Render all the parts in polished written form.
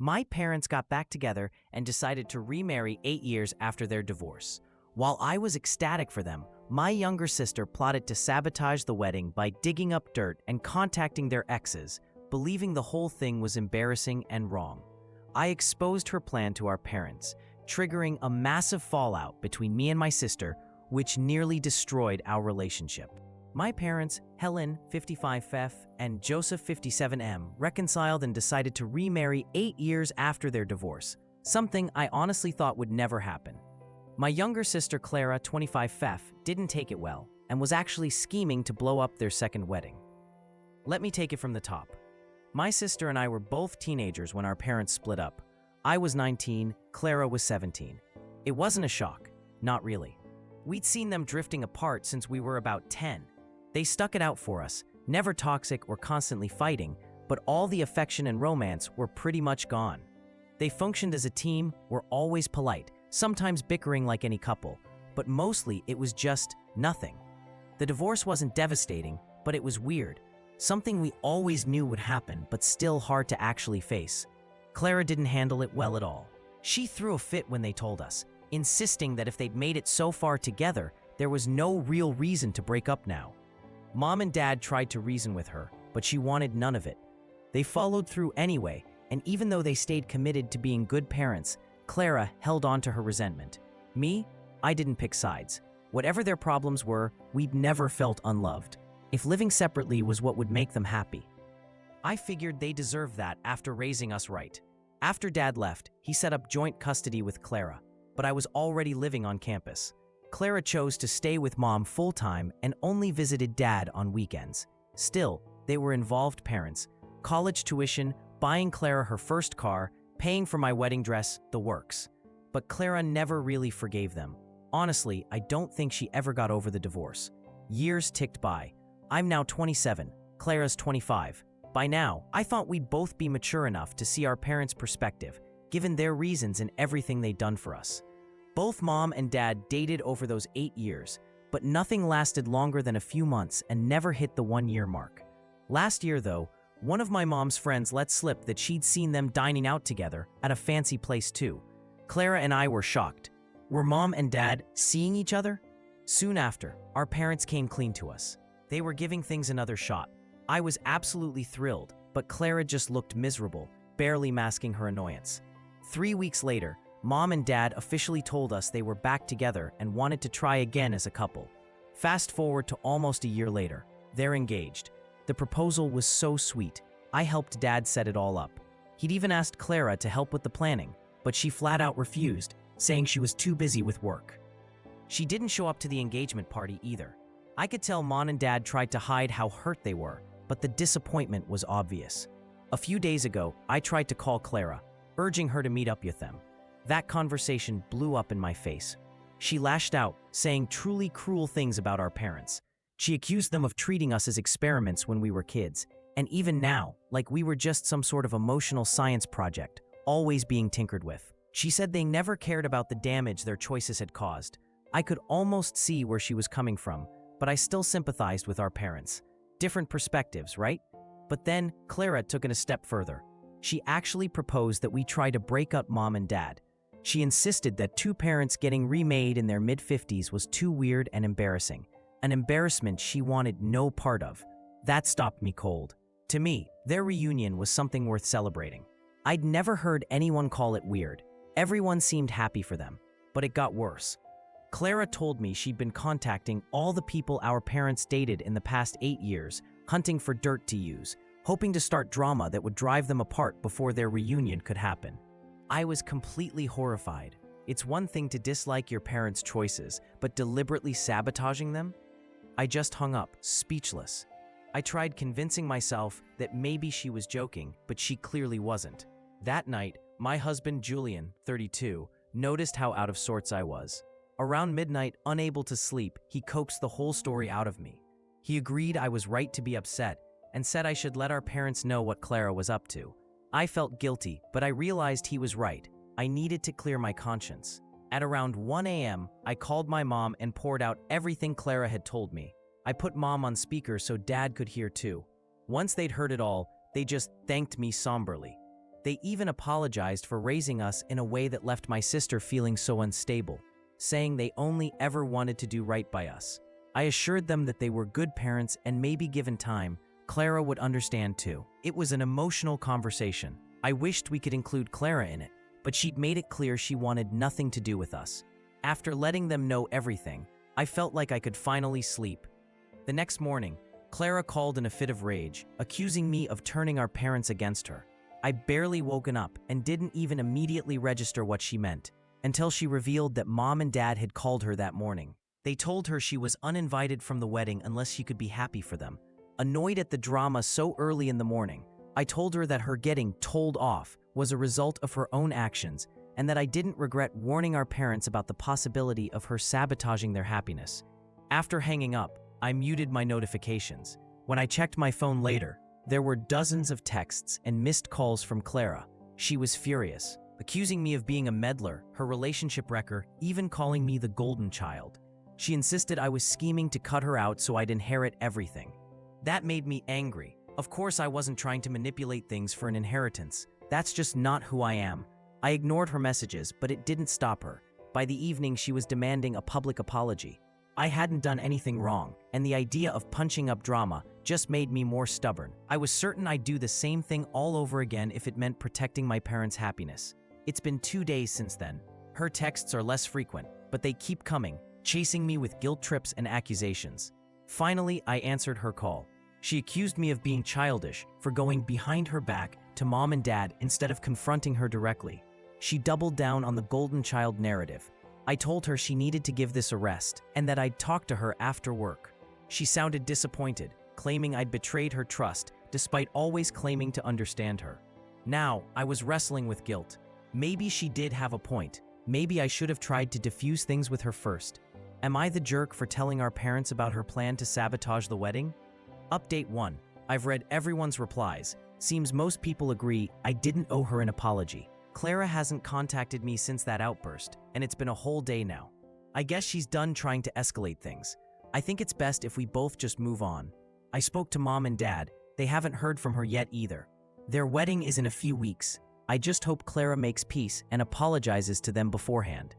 My parents got back together and decided to remarry 8 years after their divorce. While I was ecstatic for them, my younger sister plotted to sabotage the wedding by digging up dirt and contacting their exes, believing the whole thing was embarrassing and wrong. I exposed her plan to our parents, triggering a massive fallout between me and my sister, which nearly destroyed our relationship. My parents, Helen, 55F, and Joseph, 57M, reconciled and decided to remarry 8 years after their divorce, something I honestly thought would never happen. My younger sister, Clara, 25F, didn't take it well and was actually scheming to blow up their second wedding. Let me take it from the top. My sister and I were both teenagers when our parents split up. I was 19, Clara was 17. It wasn't a shock, not really. We'd seen them drifting apart since we were about 10. They stuck it out for us, never toxic or constantly fighting, but all the affection and romance were pretty much gone. They functioned as a team, were always polite, sometimes bickering like any couple, but mostly it was just nothing. The divorce wasn't devastating, but it was weird. Something we always knew would happen, but still hard to actually face. Clara didn't handle it well at all. She threw a fit when they told us, insisting that if they'd made it so far together, there was no real reason to break up now. Mom and Dad tried to reason with her, but she wanted none of it. They followed through anyway, and even though they stayed committed to being good parents, Clara held on to her resentment. Me? I didn't pick sides. Whatever their problems were, we'd never felt unloved. If living separately was what would make them happy. I figured they deserved that after raising us right. After Dad left, he set up joint custody with Clara, but I was already living on campus. Clara chose to stay with Mom full-time and only visited Dad on weekends. Still, they were involved parents. College tuition, buying Clara her first car, paying for my wedding dress, the works. But Clara never really forgave them. Honestly, I don't think she ever got over the divorce. Years ticked by. I'm now 27, Clara's 25. By now, I thought we'd both be mature enough to see our parents' perspective, given their reasons and everything they'd done for us. Both Mom and Dad dated over those 8 years, but nothing lasted longer than a few months and never hit the 1-year mark. Last year, though, one of my mom's friends let slip that she'd seen them dining out together at a fancy place too. Clara and I were shocked. Were Mom and Dad seeing each other? Soon after, our parents came clean to us. They were giving things another shot. I was absolutely thrilled, but Clara just looked miserable, barely masking her annoyance. 3 weeks later, Mom and Dad officially told us they were back together and wanted to try again as a couple. Fast forward to almost a year later. They're engaged. The proposal was so sweet. I helped Dad set it all up. He'd even asked Clara to help with the planning, but she flat out refused, saying she was too busy with work. She didn't show up to the engagement party either. I could tell Mom and Dad tried to hide how hurt they were, but the disappointment was obvious. A few days ago, I tried to call Clara, urging her to meet up with them. That conversation blew up in my face. She lashed out, saying truly cruel things about our parents. She accused them of treating us as experiments when we were kids, and even now, like we were just some sort of emotional science project, always being tinkered with. She said they never cared about the damage their choices had caused. I could almost see where she was coming from, but I still sympathized with our parents. Different perspectives, right? But then, Clara took it a step further. She actually proposed that we try to break up Mom and Dad. She insisted that two parents getting remade in their mid-50s was too weird and embarrassing. An embarrassment she wanted no part of. That stopped me cold. To me, their reunion was something worth celebrating. I'd never heard anyone call it weird. Everyone seemed happy for them. But it got worse. Clara told me she'd been contacting all the people our parents dated in the past 8 years, hunting for dirt to use, hoping to start drama that would drive them apart before their reunion could happen. I was completely horrified. It's one thing to dislike your parents' choices, but deliberately sabotaging them? I just hung up, speechless. I tried convincing myself that maybe she was joking, but she clearly wasn't. That night, my husband Julian, 32, noticed how out of sorts I was. Around midnight, unable to sleep, he coaxed the whole story out of me. He agreed I was right to be upset and said I should let our parents know what Clara was up to. I felt guilty, but I realized he was right. I needed to clear my conscience. At around 1 a.m., I called my mom and poured out everything Clara had told me. I put Mom on speaker so Dad could hear too. Once they'd heard it all, they just thanked me somberly. They even apologized for raising us in a way that left my sister feeling so unstable, saying they only ever wanted to do right by us. I assured them that they were good parents and maybe given time, Clara would understand too. It was an emotional conversation. I wished we could include Clara in it, but she'd made it clear she wanted nothing to do with us. After letting them know everything, I felt like I could finally sleep. The next morning, Clara called in a fit of rage, accusing me of turning our parents against her. I barely woken up and didn't even immediately register what she meant, until she revealed that Mom and Dad had called her that morning. They told her she was uninvited from the wedding unless she could be happy for them. Annoyed at the drama so early in the morning, I told her that her getting told off was a result of her own actions and that I didn't regret warning our parents about the possibility of her sabotaging their happiness. After hanging up, I muted my notifications. When I checked my phone later, there were dozens of texts and missed calls from Clara. She was furious, accusing me of being a meddler, her relationship wrecker, even calling me the golden child. She insisted I was scheming to cut her out so I'd inherit everything. That made me angry. Of course, I wasn't trying to manipulate things for an inheritance. That's just not who I am. I ignored her messages, but it didn't stop her. By the evening, she was demanding a public apology. I hadn't done anything wrong, and the idea of punching up drama just made me more stubborn. I was certain I'd do the same thing all over again if it meant protecting my parents' happiness. It's been 2 days since then. Her texts are less frequent, but they keep coming, chasing me with guilt trips and accusations. Finally, I answered her call. She accused me of being childish for going behind her back to Mom and Dad instead of confronting her directly. She doubled down on the golden child narrative. I told her she needed to give this a rest and that I'd talk to her after work. She sounded disappointed, claiming I'd betrayed her trust despite always claiming to understand her. Now, I was wrestling with guilt. Maybe she did have a point. Maybe I should have tried to diffuse things with her first. Am I the jerk for telling our parents about her plan to sabotage the wedding? Update 1. I've read everyone's replies. Seems most people agree I didn't owe her an apology. Clara hasn't contacted me since that outburst, and it's been a whole day now. I guess she's done trying to escalate things. I think it's best if we both just move on. I spoke to Mom and Dad. They haven't heard from her yet either. Their wedding is in a few weeks. I just hope Clara makes peace and apologizes to them beforehand.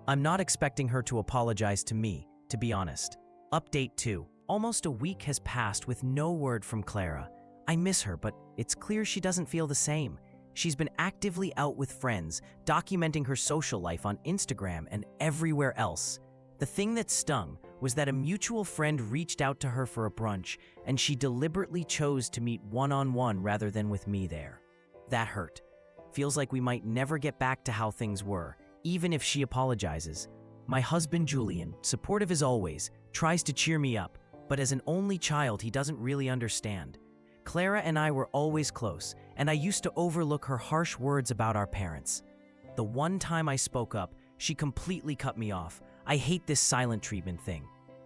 I'm not expecting her to apologize to me, to be honest. Update 2. Almost a week has passed with no word from Clara. I miss her, but it's clear she doesn't feel the same. She's been actively out with friends, documenting her social life on Instagram and everywhere else. The thing that stung was that a mutual friend reached out to her for a brunch, and she deliberately chose to meet one-on-one rather than with me there. That hurt. Feels like we might never get back to how things were, even if she apologizes. My husband Julian, supportive as always, tries to cheer me up, but as an only child, he doesn't really understand. Clara and I were always close, and I used to overlook her harsh words about our parents. The one time I spoke up, she completely cut me off. I hate this silent treatment thing.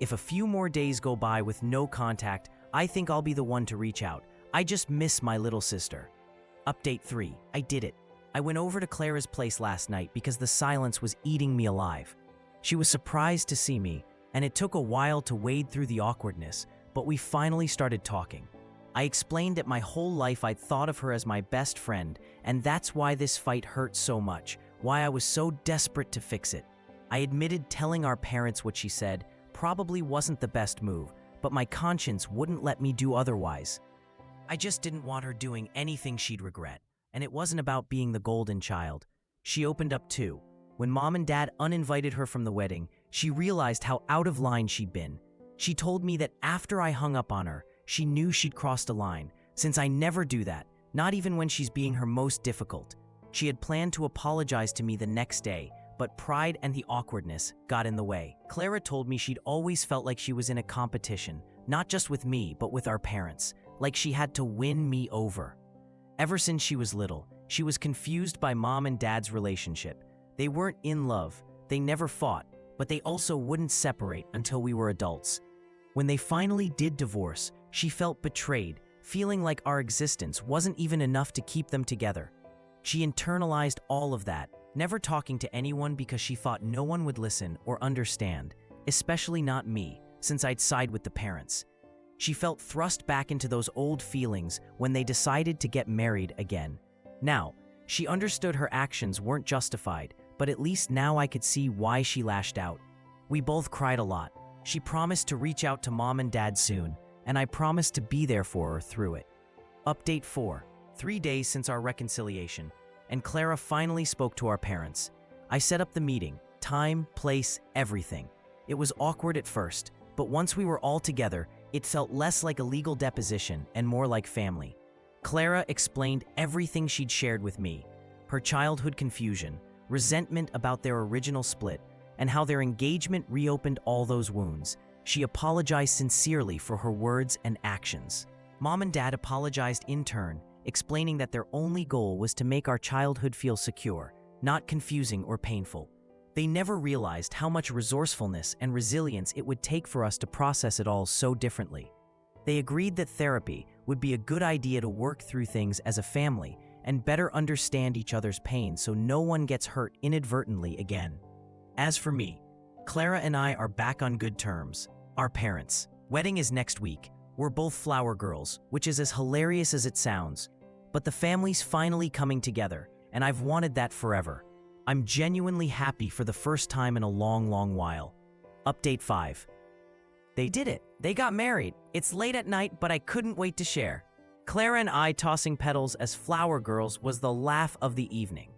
If a few more days go by with no contact, I think I'll be the one to reach out. I just miss my little sister. Update 3. I did it. I went over to Clara's place last night because the silence was eating me alive. She was surprised to see me, and it took a while to wade through the awkwardness, but we finally started talking. I explained that my whole life I'd thought of her as my best friend, and that's why this fight hurt so much, why I was so desperate to fix it. I admitted telling our parents what she said probably wasn't the best move, but my conscience wouldn't let me do otherwise. I just didn't want her doing anything she'd regret, and it wasn't about being the golden child. She opened up too. When Mom and Dad uninvited her from the wedding, she realized how out of line she'd been. She told me that after I hung up on her, she knew she'd crossed a line, since I never do that, not even when she's being her most difficult. She had planned to apologize to me the next day, but pride and the awkwardness got in the way. Clara told me she'd always felt like she was in a competition, not just with me, but with our parents, like she had to win me over. Ever since she was little, she was confused by Mom and Dad's relationship. They weren't in love, they never fought, but they also wouldn't separate until we were adults. When they finally did divorce, she felt betrayed, feeling like our existence wasn't even enough to keep them together. She internalized all of that, never talking to anyone because she thought no one would listen or understand, especially not me, since I'd side with the parents. She felt thrust back into those old feelings when they decided to get married again. Now, She understood her actions weren't justified, but at least now I could see why she lashed out. We both cried a lot. She promised to reach out to Mom and Dad soon, and I promised to be there for her through it. Update 4. 3 days since our reconciliation, and Clara finally spoke to our parents. I set up the meeting, time, place, everything. It was awkward at first, but once we were all together, it felt less like a legal deposition and more like family. Clara explained everything she'd shared with me, her childhood confusion, resentment about their original split, and how their engagement reopened all those wounds. She apologized sincerely for her words and actions. Mom and Dad apologized in turn, explaining that their only goal was to make our childhood feel secure, not confusing or painful. They never realized how much resourcefulness and resilience it would take for us to process it all so differently. They agreed that therapy would be a good idea to work through things as a family and better understand each other's pain so no one gets hurt inadvertently again. As for me, Clara and I are back on good terms. Our parents' wedding is next week. We're both flower girls, which is as hilarious as it sounds. But the family's finally coming together, and I've wanted that forever. I'm genuinely happy for the first time in a long, long while. Update 5. They did it. They got married. It's late at night, but I couldn't wait to share. Clara and I tossing petals as flower girls was the laugh of the evening.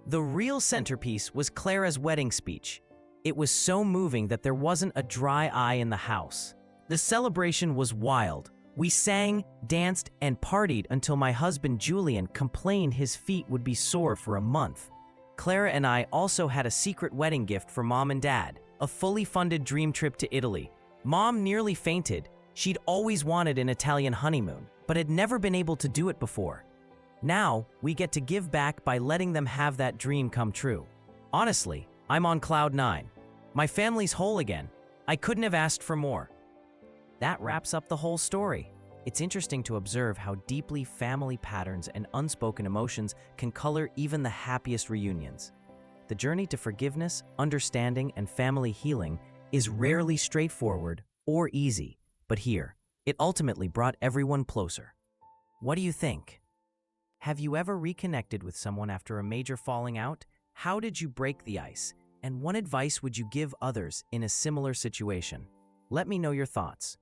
The real centerpiece was Clara's wedding speech. It was so moving that there wasn't a dry eye in the house. The celebration was wild. We sang, danced, and partied until my husband Julian complained his feet would be sore for a month. Clara and I also had a secret wedding gift for Mom and Dad, a fully funded dream trip to Italy. Mom nearly fainted. She'd always wanted an Italian honeymoon, but had never been able to do it before. Now, we get to give back by letting them have that dream come true. Honestly, I'm on cloud 9. My family's whole again. I couldn't have asked for more. That wraps up the whole story. It's interesting to observe how deeply family patterns and unspoken emotions can color even the happiest reunions. The journey to forgiveness, understanding, and family healing is rarely straightforward or easy, but here, it ultimately brought everyone closer. What do you think? Have you ever reconnected with someone after a major falling out? How did you break the ice? And what advice would you give others in a similar situation? Let me know your thoughts.